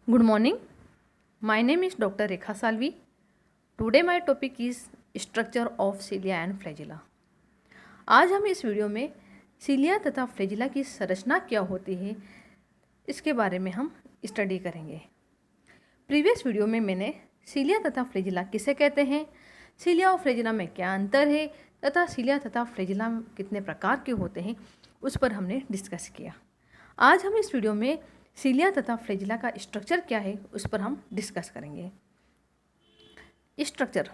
Good morning. My name is Dr. Rekha Salvi. Today my topic is structure of cilia and flagella. आज हम इस video में cilia तथा flagella की संरचना क्या होती है इसके बारे में हम स्टडी करेंगे। प्रीवियस वीडियो में मैंने cilia तथा flagella किसे कहते हैं, cilia और flagella में क्या अंतर है तथा cilia तथा flagella कितने प्रकार के होते हैं उस पर हमने डिस्कस किया। आज हम इस वीडियो में सीलिया तथा फ्लैजिला का स्ट्रक्चर क्या है उस पर हम डिस्कस करेंगे। स्ट्रक्चर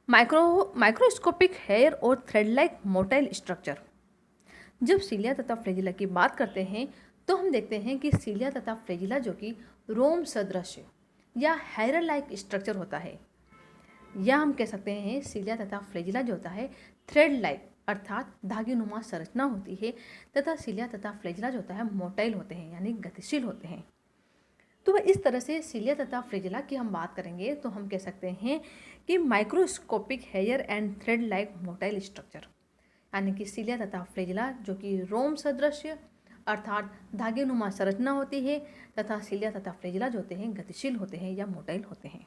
माइक्रोस्कोपिक हेयर और थ्रेड लाइक मोटाइल स्ट्रक्चर। जब सीलिया तथा फ्लैजिला की बात करते हैं तो हम देखते हैं कि सीलिया तथा फ्लैजिला जो कि रोम सदृश या हेयर लाइक स्ट्रक्चर होता है, या हम कह सकते हैं सीलिया तथा फ्लैजिला जो होता है थ्रेड लाइक अर्थात धागेनुमा संरचना होती है, तथा सीलिया तथा फ्लैजिला जो होता है मोटाइल होते हैं यानी गतिशील होते हैं। तो इस तरह से सीलिया तथा फ्लैजिला की हम बात करेंगे तो हम कह सकते हैं कि microscopic hair and thread like motile structure, यानी कि सीलिया तथा फ्लैजिला जो कि रोम सदृश अर्थात धागेनुमा संरचना होती है, तथा सीलिया तथा फ्लैजिला जो होते हैं गतिशील होते हैं या मोटाइल होते हैं।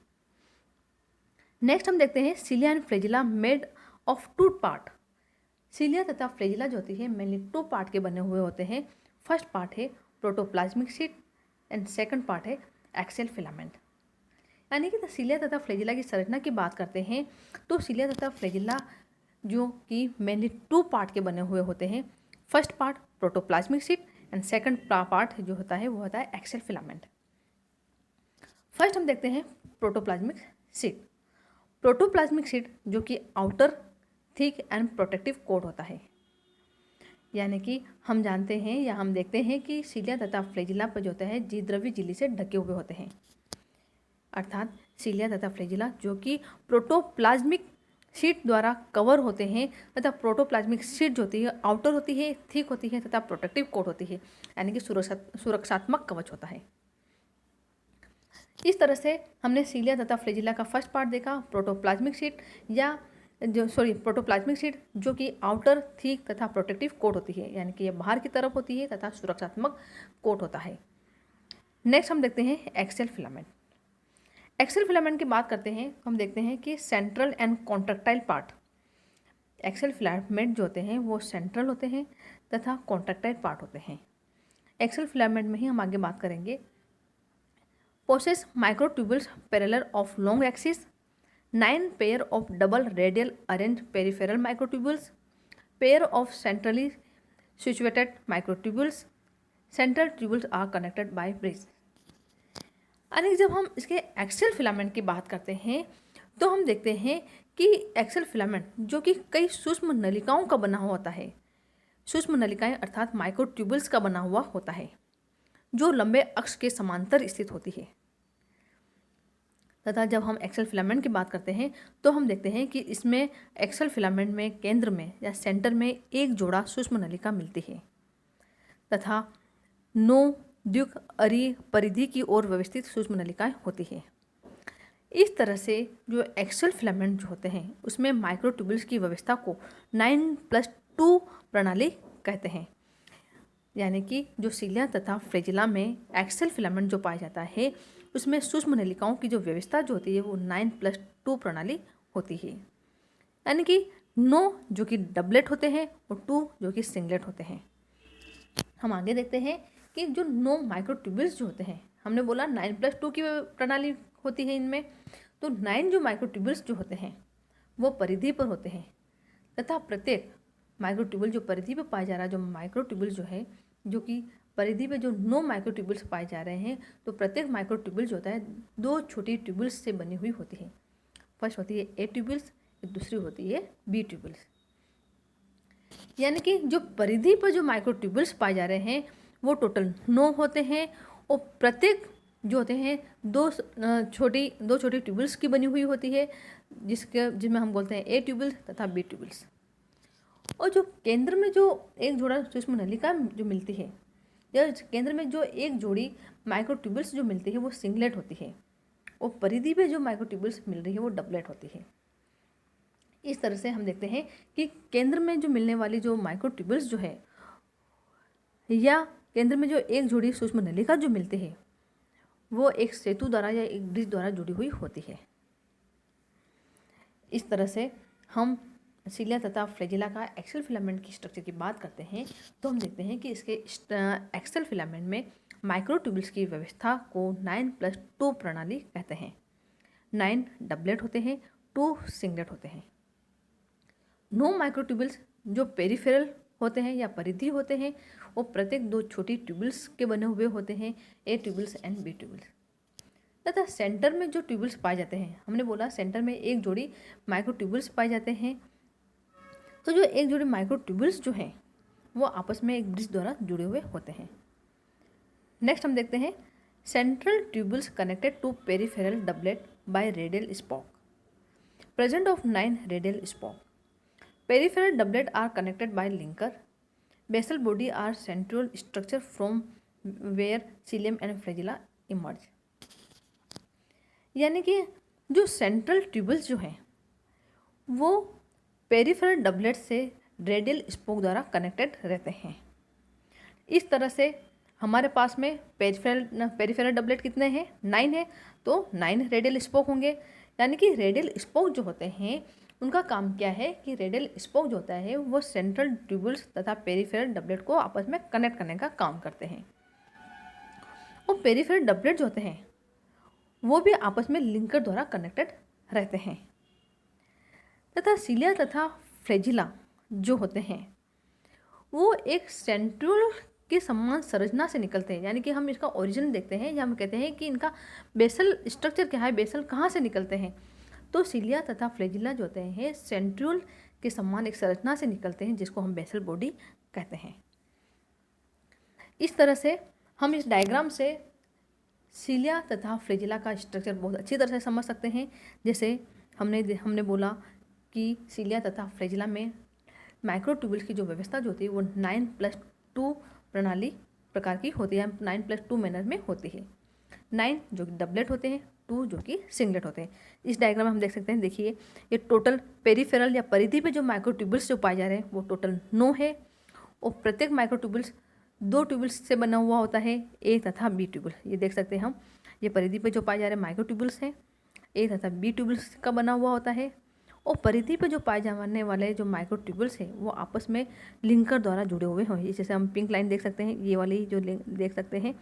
नेक्स्ट हम देखते हैं cilia and flagella made of two part. Cilia तथा फ्लैजिला जो होती है मेनली टू पार्ट के बने हुए होते हैं। फर्स्ट पार्ट है protoplasmic sheath and second part है एक्सेल फिलामेंट। यानी कि सीलिया तथा फ्लैजिला की संरचना की बात करते हैं तो सीलिया तथा फ्लैजिला जो कि मेनली टू पार्ट के बने हुए होते हैं। First part protoplasmic sheath and second part जो होता है वो होता है एक्सेल फिलामेंट। फर्स्ट हम देखते हैं प्रोटोप्लाज्मिक शीट। प्रोटोप्लाज्मिक शीट जो कि outer thick and protective coat होता है, यानी कि हम जानते हैं या हम देखते हैं कि सीलिया तथा फ्लैजिला पर जो होता है जीवद्रव्य झिल्ली से ढके हुए होते हैं, अर्थात सीलिया तथा फ्लैजिला जो कि प्रोटोप्लाज्मिक शीट द्वारा कवर होते हैं, तथा प्रोटोप्लाज्मिक शीट जो होती है आउटर होती है, थिक होती है तथा प्रोटेक्टिव कोट होती है, यानी कि सुरक्षात्मक कवच होता है। इस तरह से हमने सीलिया तथा फ्लैजिला का फर्स्ट पार्ट देखा, प्रोटोप्लाज्मिक शीट प्रोटोप्लाज्मिक शीट जो कि आउटर थिक तथा प्रोटेक्टिव कोट होती है, यानी कि ये बाहर की तरफ होती है तथा सुरक्षात्मक कोट होता है। नेक्स्ट हम देखते हैं एक्सेल फिलामेंट। एक्सेल फिलामेंट की बात करते हैं तो हम देखते हैं कि central and contractile part. Axial filament जो होते हैं वो सेंट्रल होते हैं तथा कॉन्ट्रैक्टाइल पार्ट होते हैं। एक्सेल फिलामेंट में ही हम आगे बात करेंगे। Possess microtubules parallel of long axis, 9 pair of double radial arranged peripheral microtubules, pair of centrally situated microtubules, central tubules are connected by bridge। यानी जब हम इसके एक्सेल फिलामेंट की बात करते हैं तो हम देखते हैं कि एक्सेल फिलामेंट जो कि कई सूक्ष्म नलिकाओं का बना हुआ होता है, सूक्ष्म नलिकाएं अर्थात माइक्रोट्यूबुल्स का बना हुआ होता है, जो लंबे अक्ष के समांतर स्थित होती है। तथा जब हम एक्सेल फिलामेंट की बात करते हैं तो हम देखते हैं कि इसमें एक्सेल फिलामेंट में केंद्र में या सेंटर में एक जोड़ा सूक्ष्म नलिका मिलती है, तथा 9 द्विअरीय परिधि की ओर व्यवस्थित सूक्ष्म नलिकाएं होती है। इस तरह से जो एक्सेल फिलामेंट जो होते हैं उसमें माइक्रोट्यूबुल्स की व्यवस्था को 9+2 प्रणाली कहते हैं, यानी कि जो सीलिया तथा फ्लैजिला में एक्सेल फिलामेंट जो पाया जाता है उसमें सूक्ष्म नलिकाओं की जो व्यवस्था जो होती है वो 9+2 प्रणाली होती है, यानी कि 9 जो कि डबलेट होते हैं और 2 जो कि सिंगलेट होते हैं। हम आगे देखते हैं कि जो 9 माइक्रोट्यूबुल्स जो होते हैं, हमने बोला 9+2 की प्रणाली होती है इनमें, तो 9 जो माइक्रोट्यूबुल्स जो होते हैं वो परिधि पर होते हैं, तथा प्रत्येक माइक्रोट्यूबुल जो परिधि पर पाया जा रहा है, जो माइक्रोट्यूबुल जो है जो कि परिधि पे जो 9 माइक्रोट्यूबुल्स पाए जा रहे हैं, तो प्रत्येक माइक्रोट्यूबुल जो होता है 2 छोटी ट्यूबुल्स से बनी हुई होती है। फर्स्ट होती है ए ट्यूबुल्स, दूसरी होती है बी ट्यूबुल्स। यानी कि जो परिधि पर जो माइक्रोट्यूबुल्स पाए जा रहे हैं वो टोटल 9 होते हैं, और प्रत्येक जो होते हैं दो छोटी ट्यूबुल्स की बनी हुई होती है, जिसमें हम बोलते हैं ए ट्यूबुल्स तथा बी ट्यूबुल्स। और जो केंद्र में जो एक जोड़ा सूक्ष्म नलिका जो मिलती है, या केंद्र में जो एक जोड़ी माइक्रोट्यूबुल्स जो मिलती है वो सिंगलेट होती है, और परिधि पे जो माइक्रोट्यूबुल्स मिल रही है वो डबलेट होती है। इस तरह से हम देखते हैं कि केंद्र में जो मिलने वाली जो माइक्रोट्यूबुल्स जो है, या केंद्र में जो एक जोड़ी सूक्ष्म नलिका जो मिलती है वो एक सेतु द्वारा या एक ब्रिज द्वारा जुड़ी हुई होती है। इस तरह से हम सीलिया तथा फ्लैजिला का एक्सल फिलामेंट की स्ट्रक्चर की बात करते हैं तो हम देखते हैं कि इसके एक्सल फिलामेंट में माइक्रोट्यूब्यूल्स की व्यवस्था को 9+2 प्रणाली कहते हैं। 9 डबलेट होते हैं, 2 सिंगलेट होते हैं। 9 माइक्रोट्यूब्यूल्स जो पेरिफेरल होते हैं या परिधि होते हैं वो प्रत्येक 2 छोटी ट्यूब्यूल्स के बने हुए होते हैं, ए ट्यूब्यूल्स एंड बी ट्यूब्यूल्स। तथा सेंटर में जो ट्यूब्यूल्स पाए जाते हैं, हमने बोला सेंटर में एक जोड़ी माइक्रोट्यूब्यूल्स पाए जाते हैं। तो जो एक जोड़ी माइक्रोट्यूब्यूल्स जो हैं वो आपस में एक ब्रिज द्वारा जुड़े हुए होते हैं। नेक्स्ट हम देखते हैं central tubules connected to peripheral doublet by radial spoke. Present of 9 radial spoke. Peripheral doublet are connected by linker. Basal body are central structure from where cilium and flagella emerge. यानी कि जो central tubules जो हैं वो peripheral doublet से radial spoke द्वारा connected रहते हैं। इस तरह से हमारे पास में पेरिफेरल डबलेट कितने हैं? 9 है, तो 9 रेडियल स्पोक होंगे। यानी कि रेडियल स्पोक जो होते हैं उनका काम क्या है कि रेडियल स्पोक जो होता है वो सेंट्रल ट्यूब्यूल्स तथा पेरिफेरल डबलेट को आपस में कनेक्ट करने का काम करते हैं। और पेरिफेरल डबलेट जो होते हैं वो भी आपस में लिंकर द्वारा कनेक्टेड रहते हैं। तथा सीलिया तथा फ्लैजिला जो होते हैं वो एक सेंट्रियोल के समान संरचना से निकलते हैं। यानी कि हम इसका ओरिजिन देखते हैं या हम कहते हैं कि इनका बेसल स्ट्रक्चर क्या है, बेसल कहाँ से निकलते हैं। तो सीलिया तथा फ्लैजिला जो होते हैं सेंट्रियोल के समान एक संरचना से निकलते हैं जिसको हम बेसल बॉडी कहते हैं। इस तरह से हम इस डायग्राम से सीलिया तथा फ्लैजिला का स्ट्रक्चर बहुत अच्छी तरह से समझ सकते हैं। जैसे हमने बोला कि सीलिया तथा फ्लैजिला में माइक्रोट्यूब्यूल्स की जो व्यवस्था जो होती है वो 9+2 प्रणाली प्रकार की होती है, 9+2 मैनर में होती है। 9 जो कि डबलेट होते हैं, 2 जो कि सिंगलेट होते हैं। इस डायग्राम में हम देख सकते हैं, देखिए ये टोटल पेरिफेरल या परिधि पे जो माइक्रोट्यूब्यूल्स जो पाए जा रहे हैं वो टोटल 9 है। और प्रत्येक माइक्रोट्यूब्यूल्स 2 ट्यूब्यूल्स से बना हुआ होता है, ए तथा बी ट्यूब्यूल। ये देख सकते हैं हम, ये परिधि पे जो पाए जा रहे हैं माइक्रोट्यूब्यूल्स हैं, ए तथा बी ट्यूब्यूल्स का बना हुआ होता है। और परिधि पे जो पाए जाने वाले जो माइक्रोट्यूब्यूल्स हैं वो आपस में लिंकर द्वारा जुड़े हुए हैं। जैसे हम पिंक लाइन देख सकते हैं, ये वाली जो देख सकते हैं,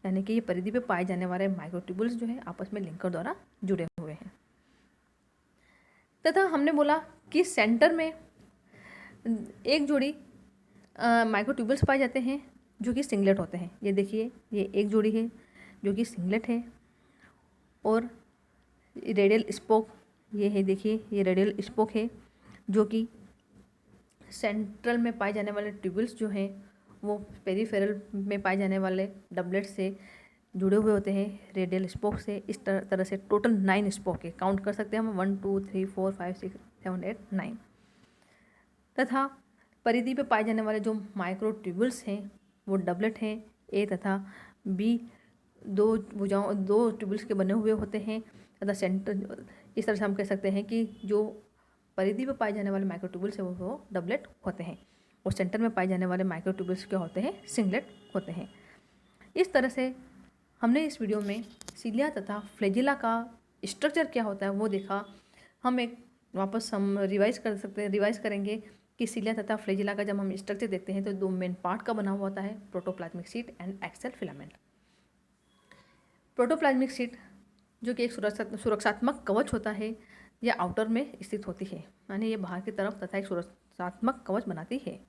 यानी कि ये परिधि पे पाए जाने वाले माइक्रोट्यूब्यूल्स जो है आपस में लिंकर द्वारा जुड़े हुए हैं। तथा हमने बोला कि सेंटर में एक जोड़ी माइक्रोट्यूब्यूल्स पाए जाते हैं जो कि सिंगलेट होते हैं। ये देखिए, ये एक जोड़ी है जो कि सिंगलेट है। और रेडियल स्पोक ये है, देखिए ये रेडियल स्पोक है जो कि सेंट्रल में पाए जाने वाले ट्यूब्यूल्स जो हैं वो पेरिफेरल में पाए जाने वाले डबलेट से जुड़े हुए होते हैं रेडियल स्पोक से। इस तरह से टोटल 9 स्पोक है, काउंट कर सकते हैं हम 1 2 3 4 5 6 7 8 9। तथा परिधि पे पाए जाने वाले जो माइक्रोट्यूब्यूल्स हैं वो डबलेट हैं, ए तथा बी 2 ट्यूब्यूल्स के बने हुए होते हैं। तथा सेंटर, इस तरह से हम कह सकते हैं कि जो परिधि पे पाए जाने वाले माइक्रोट्यूब्यूल्स हैं वो डबलेट होते हैं और सेंटर में पाए जाने वाले माइक्रोट्यूब्यूल्स क्या होते हैं, सिंगलेट होते हैं। इस तरह से हमने इस वीडियो में सीलिया तथा फ्लैजिला का स्ट्रक्चर क्या होता है वो देखा। हम एक वापस हम रिवाइज करेंगे कि सीलिया तथा फ्लैजिला का जब हम स्ट्रक्चर देखते हैं तो 2 मेन पार्ट का बना हुआ होता है, protoplasmic sheath and axial filament. Protoplasmic sheath जो कि एक सुरक्षात्मक कवच होता है या आउटर में स्थित होती है, यानी ये बाहर की तरफ तथा एक सुरक्षात्मक कवच बनाती है।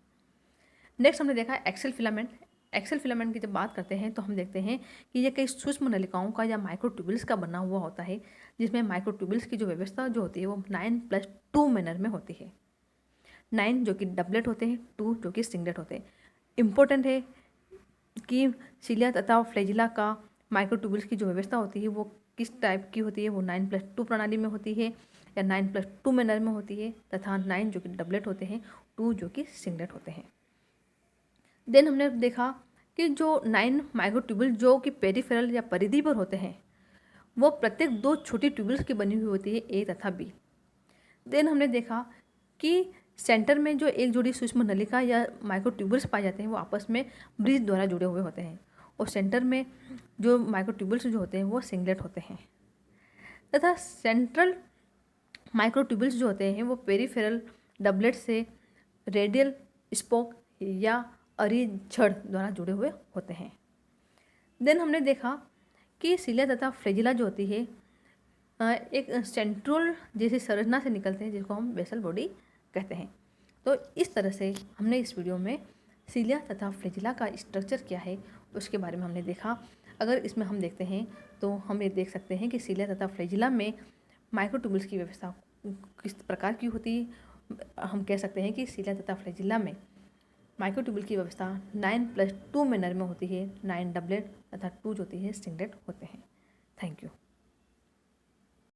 नेक्स्ट हमने देखा एक्सल फिलामेंट। एक्सल फिलामेंट की जब बात करते हैं तो हम देखते हैं कि ये कई सूक्ष्म नलिकाओं का या माइक्रोट्यूब्यूल्स का बना हुआ होता है, जिसमें माइक्रोट्यूब्यूल्स की जो व्यवस्था जो होती है वो 9+2 मैनर में होती है। 9 जो कि डबलेट होते हैं, 2 जो कि सिंगलेट होते हैं। इम्पोर्टेंट है कि सीलिया तथा फ्लैजिला का माइक्रोट्यूब्यूल्स की जो व्यवस्था होती है वो किस टाइप की होती है, वो 9+2 प्रणाली में होती है या 9+2 मैनर में होती है। तथा 9 जो कि डबलेट होते हैं, 2 जो कि सिंगलेट होते हैं। देन हमने देखा कि जो 9 माइक्रोट्यूब्यूल जो कि पेरिफेरल या परिधि पर होते हैं वो प्रत्येक 2 छोटी ट्यूब्यूल्स की बनी हुई होती है, ए तथा बी। देन हमने देखा कि सेंटर में जो एक जोड़ी सूक्ष्म नलिका या माइक्रोट्यूब्यूल्स पाए जाते हैं वो आपस में ब्रिज द्वारा जुड़े हुए होते हैं और सेंटर में जो माइक्रोट्यूबुल्स जो होते हैं वो सिंगलेट होते हैं, तथा सेंट्रल माइक्रोट्यूबुल्स जो होते हैं वो पेरिफेरल डबलेट से रेडियल स्पोक या अरीछड़ द्वारा जुड़े हुए होते हैं। देन हमने देखा कि सिलिया तथा फ्लैजिला जो होती है एक सेंट्रोल जैसी संरचना से निकलते हैं, जिसको हम बेसल बॉडी कहते हैं। तो इस तरह से हमने इस वीडियो में सिलिया तथा फ्लैजिला का स्ट्रक्चर क्या है उसके बारे में हमने देखा। अगर इसमें हम देखते हैं तो हम ये देख सकते हैं कि सिलिया तथा फ्लैजिला में माइक्रोट्यूबुल्स की व्यवस्था किस प्रकार की होती है। हम कह सकते हैं कि सिलिया तथा फ्लैजिला में माइक्रोट्यूबुल की व्यवस्था 9+2 मैनर में होती है। 9 डबलेट तथा 2 जो होती है सिंगलेट होते हैं। Thank you.